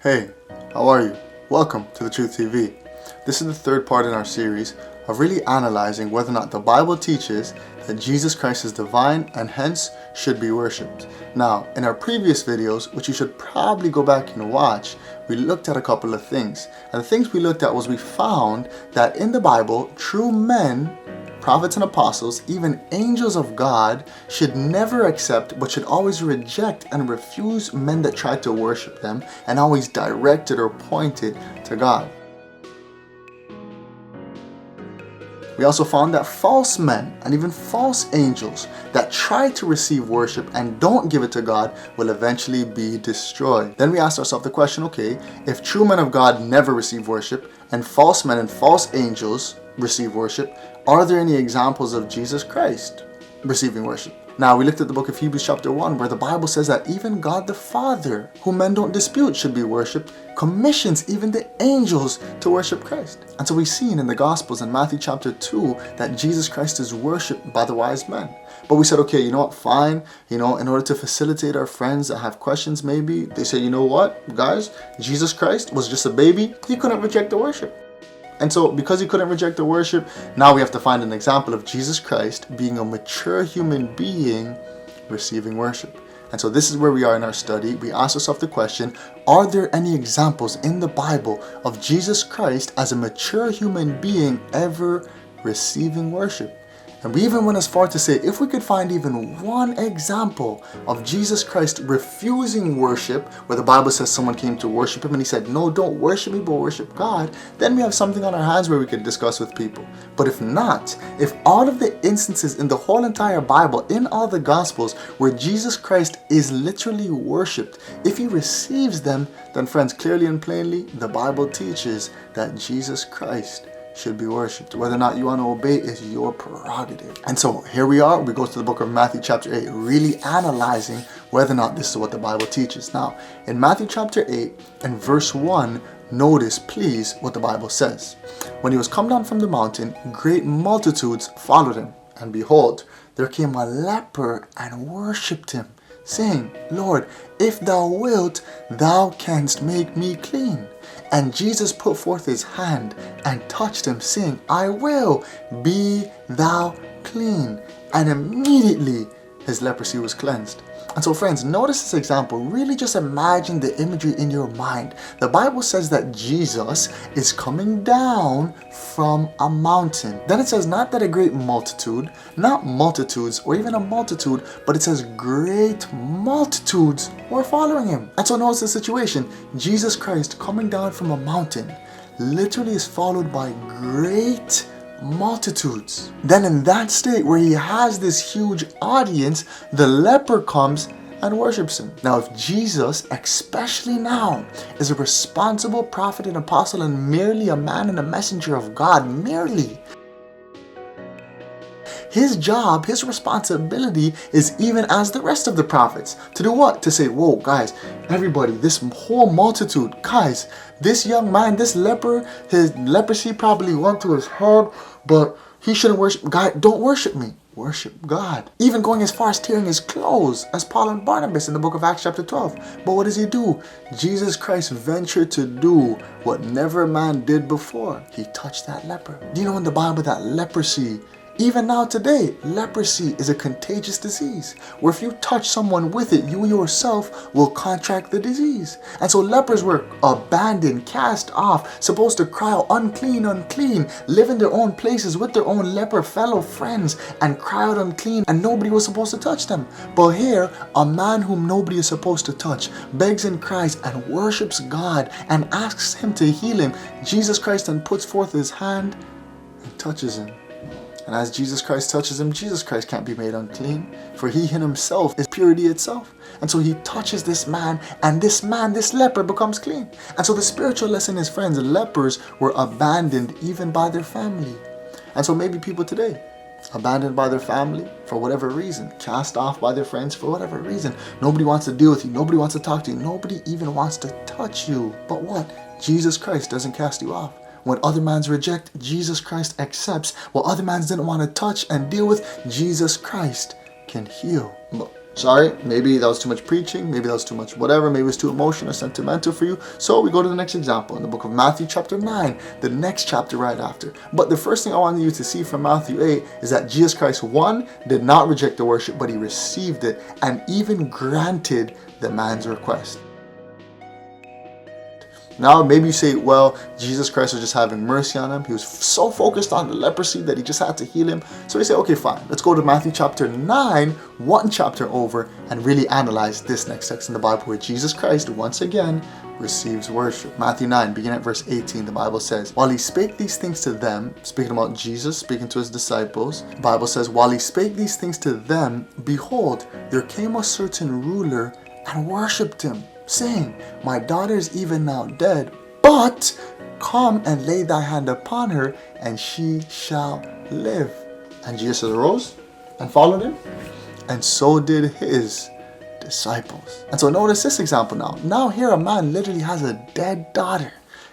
Hey, how are you? Welcome to TheTruthTV. This is the third part in our series of really analyzing whether or not the Bible teaches that Jesus Christ is divine and hence should be worshipped. Now, in our previous videos, which you should probably go back and watch, we looked at a couple of things. And the things we looked at was we found that in the Bible, true men, prophets and apostles, even angels of God, should never accept but should always reject and refuse men that try to worship them and always directed or pointed to God. We also found that false men and even false angels that try to receive worship and don't give it to God will eventually be destroyed. Then we asked ourselves the question, okay, if true men of God never receive worship and false men and false angels receive worship, are there any examples of Jesus Christ receiving worship? Now, we looked at the book of Hebrews chapter 1 where the Bible says that even God the Father, whom men don't dispute should be worshipped, commissions even the angels to worship Christ. And so we've seen in the Gospels in Matthew chapter 2 that Jesus Christ is worshipped by the wise men. But we said, okay, you know what, fine, in order to facilitate our friends that have questions maybe, they say, you know what, guys, Jesus Christ was just a baby, he couldn't reject the worship. And so because he couldn't reject the worship, now we have to find an example of Jesus Christ being a mature human being receiving worship. And so this is where we are in our study. We ask ourselves the question, are there any examples in the Bible of Jesus Christ as a mature human being ever receiving worship? And we even went as far to say, if we could find even one example of Jesus Christ refusing worship, where the Bible says someone came to worship him and he said, no, don't worship me, but worship God, then we have something on our hands where we could discuss with people. But if not, if all of the instances in the whole entire Bible, in all the Gospels, where Jesus Christ is literally worshipped, if he receives them, then friends, clearly and plainly, the Bible teaches that Jesus Christ should be worshipped. Whether or not you want to obey is your prerogative. And so here we are, we go to the book of Matthew chapter 8, really analyzing whether or not this is what the Bible teaches. Now, in Matthew chapter 8 and verse 1, notice please what the Bible says. When he was come down from the mountain, great multitudes followed him. And behold, there came a leper and worshipped him, saying, Lord, if thou wilt, thou canst make me clean. And Jesus put forth his hand and touched him, saying, I will, be thou clean. And immediately his leprosy was cleansed. And so friends, notice this example. Really just imagine the imagery in your mind. The Bible says that Jesus is coming down from a mountain. Then it says not that a great multitude, not multitudes or even a multitude, but it says great multitudes were following him. And so notice the situation. Jesus Christ coming down from a mountain literally is followed by great multitudes. Then in that state where he has this huge audience, the leper comes and worships him. Now if Jesus, especially now, is a responsible prophet and apostle and merely a man and a messenger of God, merely, his job, his responsibility is even as the rest of the prophets. To do what? To say, whoa, guys, everybody, this whole multitude, guys, this young man, this leper, his leprosy probably went to his head, but he shouldn't worship God. Don't worship me. Worship God. Even going as far as tearing his clothes, as Paul and Barnabas in the book of Acts chapter 12. But what does he do? Jesus Christ ventured to do what never man did before. He touched that leper. Do you know in the Bible that leprosy, even now today, leprosy is a contagious disease where if you touch someone with it, you yourself will contract the disease. And so lepers were abandoned, cast off, supposed to cry out, unclean, unclean, live in their own places with their own leper fellow friends and cry out unclean, and nobody was supposed to touch them. But here, a man whom nobody is supposed to touch begs and cries and worships God and asks him to heal him. Jesus Christ then puts forth his hand and touches him. And as Jesus Christ touches him, Jesus Christ can't be made unclean, for he in himself is purity itself. And so he touches this man, and this man, this leper, becomes clean. And so the spiritual lesson is, friends, lepers were abandoned even by their family. And so maybe people today, abandoned by their family for whatever reason, cast off by their friends for whatever reason. Nobody wants to deal with you. Nobody wants to talk to you. Nobody even wants to touch you. But what? Jesus Christ doesn't cast you off. What other mans reject, Jesus Christ accepts. What other mans didn't want to touch and deal with, Jesus Christ can heal. Sorry, maybe that was too much preaching, maybe that was too much whatever, maybe it was too emotional or sentimental for you. So we go to the next example in the book of Matthew chapter 9, the next chapter right after. But the first thing I wanted you to see from Matthew 8 is that Jesus Christ, one, did not reject the worship, but he received it and even granted the man's request. Now, maybe you say, well, Jesus Christ was just having mercy on him. He was so focused on the leprosy that he just had to heal him. So we say, okay, fine. Let's go to Matthew chapter 9, one chapter over, and really analyze this next text in the Bible where Jesus Christ, once again, receives worship. Matthew 9, beginning at verse 18, the Bible says, while he spake these things to them, speaking about Jesus, speaking to his disciples, the Bible says, while he spake these things to them, behold, there came a certain ruler and worshipped him, saying, my daughter is even now dead, but come and lay thy hand upon her, and she shall live. And Jesus arose and followed him, and so did his disciples. And so notice this example now. Now here a man literally has a dead daughter,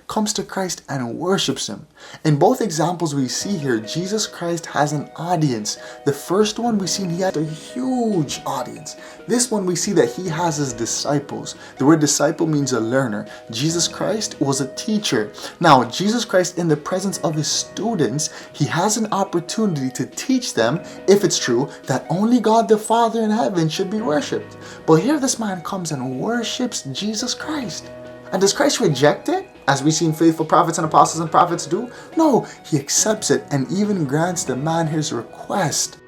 comes to Christ and worships him. In both examples we see here, Jesus Christ has an audience. The first one we see he had a huge audience. This one we see that he has his disciples. The word disciple means a learner. Jesus Christ was a teacher. Now Jesus Christ, in the presence of his students, he has an opportunity to teach them, if it's true, that only God the Father in heaven should be worshipped. But here this man comes and worships Jesus Christ. And does Christ reject it, as we've seen faithful prophets and apostles and prophets do? No, he accepts it and even grants the man his request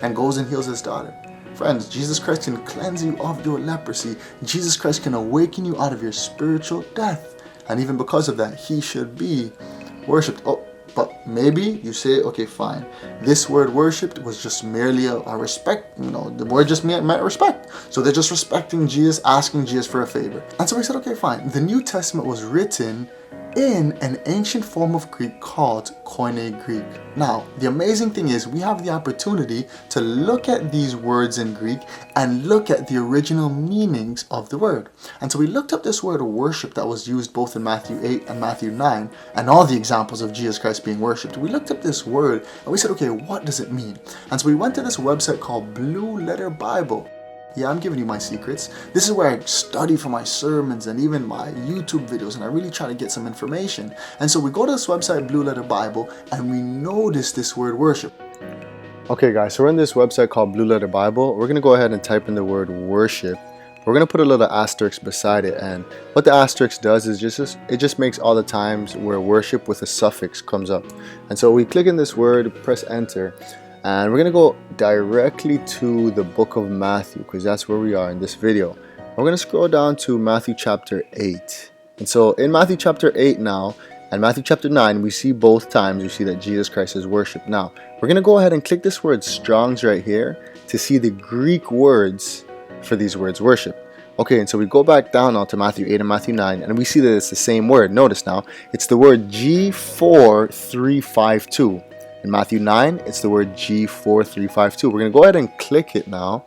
and goes and heals his daughter. Friends, Jesus Christ can cleanse you of your leprosy. Jesus Christ can awaken you out of your spiritual death. And even because of that, he should be worshipped. Oh, but maybe you say, okay, fine. This word worshipped was just merely a respect. You know, the word just meant respect. So they're just respecting Jesus, asking Jesus for a favor. And so we said, okay, fine. The New Testament was written in an ancient form of Greek called Koine Greek. Now, the amazing thing is we have the opportunity to look at these words in Greek and look at the original meanings of the word. And so we looked up this word worship that was used both in Matthew 8 and Matthew 9 and all the examples of Jesus Christ being worshipped. We looked up this word and we said, okay, what does it mean? And so we went to this website called Blue Letter Bible. Yeah, I'm giving you my secrets. This is where I study for my sermons and even my YouTube videos, and I really try to get some information. And so we go to this website, Blue Letter Bible, and we notice this word worship. Okay guys, so we're in this website called Blue Letter Bible. We're going to go ahead and type in the word worship. We're going to put a little asterisk beside it, and what the asterisk does is it just makes all the times where worship with a suffix comes up. And so we click in this word, press enter. And we're going to go directly to the book of Matthew because that's where we are in this video. We're going to scroll down to Matthew chapter 8. And so in Matthew chapter 8 now and Matthew chapter 9, we see both times we see that Jesus Christ is worshipped. Now, we're going to go ahead and click this word Strong's right here to see the Greek words for these words worship. Okay, and so we go back down now to Matthew 8 and Matthew 9 and we see that it's the same word. Notice now, it's the word G4352. In Matthew 9, it's the word G4352. We're going to go ahead and click it now.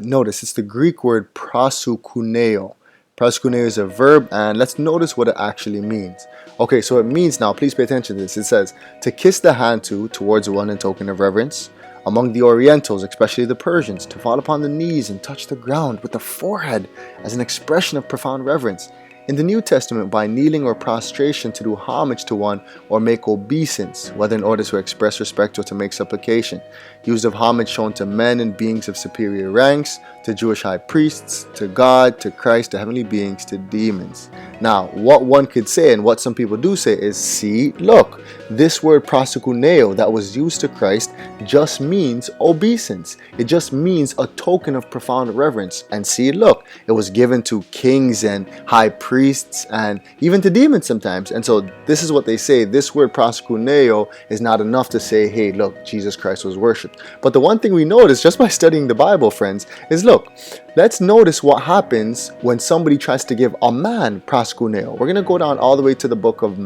Notice, it's the Greek word prosukuneo. Prosukuneo is a verb, and let's notice what it actually means. Okay, so it means now, please pay attention to this. It says, to kiss the hand towards one in token of reverence. Among the Orientals, especially the Persians, to fall upon the knees and touch the ground with the forehead as an expression of profound reverence. In the New Testament, by kneeling or prostration to do homage to one or make obeisance, whether in order to express respect or to make supplication. Used of homage shown to men and beings of superior ranks, to Jewish high priests, to God, to Christ, to heavenly beings, to demons. Now, what one could say, and what some people do say, is, see, look, this word prosukuneo that was used to Christ just means obeisance. It just means a token of profound reverence. And see, look, it was given to kings and high priests and even to demons sometimes. And so this is what they say. This word prosukuneo is not enough to say, hey, look, Jesus Christ was worshipped. But the one thing we notice just by studying the Bible, friends, is look, let's notice what happens when somebody tries to give a man proskuneo. We're going to go down all the way to the book of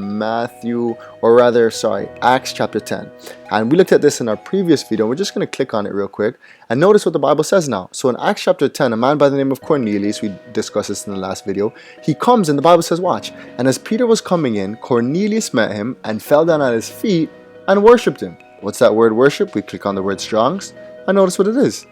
Acts chapter 10. And we looked at this in our previous video. We're just going to click on it real quick and notice what the Bible says now. So in Acts chapter 10, a man by the name of Cornelius, we discussed this in the last video, he comes and the Bible says, watch, and as Peter was coming in, Cornelius met him and fell down at his feet and worshipped him. What's that word worship? We click on the word Strong's And notice what it is.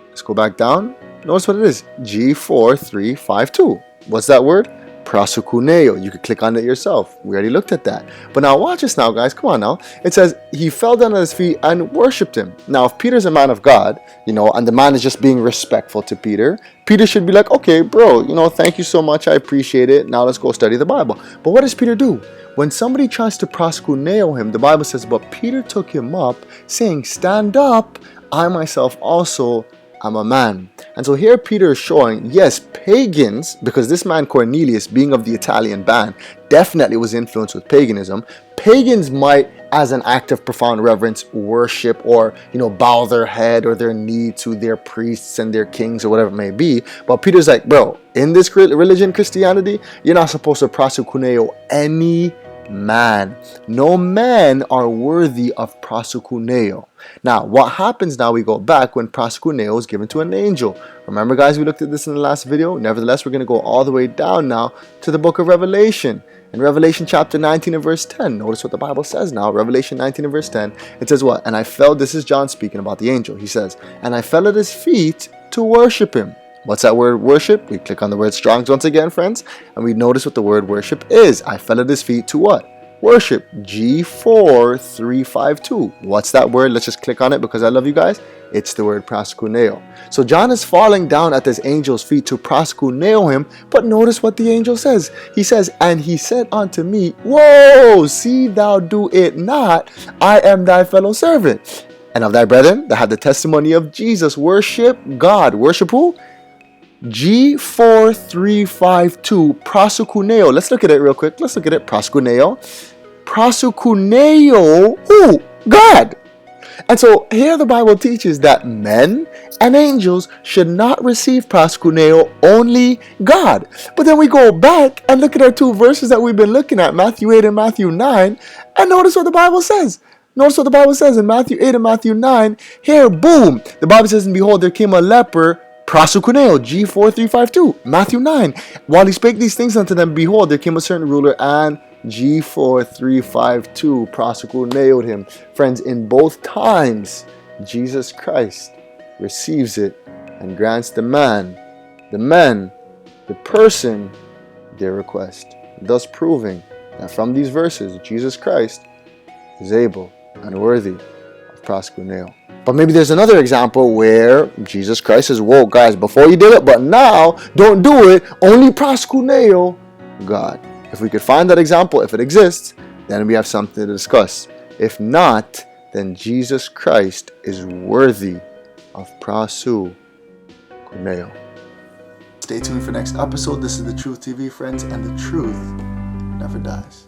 Let's go back down. Notice what it is. G4352. What's that word? Prosukuneo. You could click on it yourself. We already looked at that. But now watch this now, guys. Come on now. It says he fell down at his feet and worshipped him. Now, if Peter's a man of God, and the man is just being respectful to Peter, Peter should be like, okay, bro, thank you so much. I appreciate it. Now let's go study the Bible. But what does Peter do? When somebody tries to proskuneo him, the Bible says, but Peter took him up, saying, stand up, I myself also am a man. And so here Peter is showing, yes, pagans, because this man Cornelius, being of the Italian band, definitely was influenced with paganism. Pagans might, as an act of profound reverence, worship or, bow their head or their knee to their priests and their kings or whatever it may be. But Peter's like, bro, in this religion, Christianity, you're not supposed to prosukuneo any man. No men are worthy of prosukuneo. Now, what happens now? We go back when prosukuneo is given to an angel. Remember, guys, we looked at this in the last video. Nevertheless, we're going to go all the way down now to the book of Revelation. In Revelation chapter 19 and verse 10, notice what the Bible says now. Revelation 19 and verse 10, it says what? And I fell, this is John speaking about the angel. He says, and I fell at his feet to worship him. What's that word worship? We click on the word Strong's once again, friends, and we notice what the word worship is. I fell at his feet to what? Worship. G4352. What's that word? Let's just click on it because I love you guys. It's the word proskuneo. So John is falling down at this angel's feet to proskuneo him, but notice what the angel says. He says, and he said unto me, whoa, see thou do it not. I am thy fellow servant, and of thy brethren that have the testimony of Jesus. Worship God. Worship who? G4352, prosukuneo. Let's look at it real quick. Let's look at it. Prosukuneo. Prosukuneo, who? God. And so here the Bible teaches that men and angels should not receive prosukuneo, only God. But then we go back and look at our two verses that we've been looking at, Matthew 8 and Matthew 9, and notice what the Bible says. Notice what the Bible says in Matthew 8 and Matthew 9. Here, boom, the Bible says, and behold, there came a leper, prosukuneo, G4352, Matthew 9. While he spake these things unto them, behold, there came a certain ruler, and G4352 prosukuneoed him. Friends, in both times, Jesus Christ receives it and grants the person, their request. Thus proving that from these verses, Jesus Christ is able and worthy of prosukuneo. But maybe there's another example where Jesus Christ says, whoa, guys, before you did it, but now don't do it. Only proskuneo God. If we could find that example, if it exists, then we have something to discuss. If not, then Jesus Christ is worthy of prosukuneo. Stay tuned for next episode. This is The Truth TV, friends, and the truth never dies.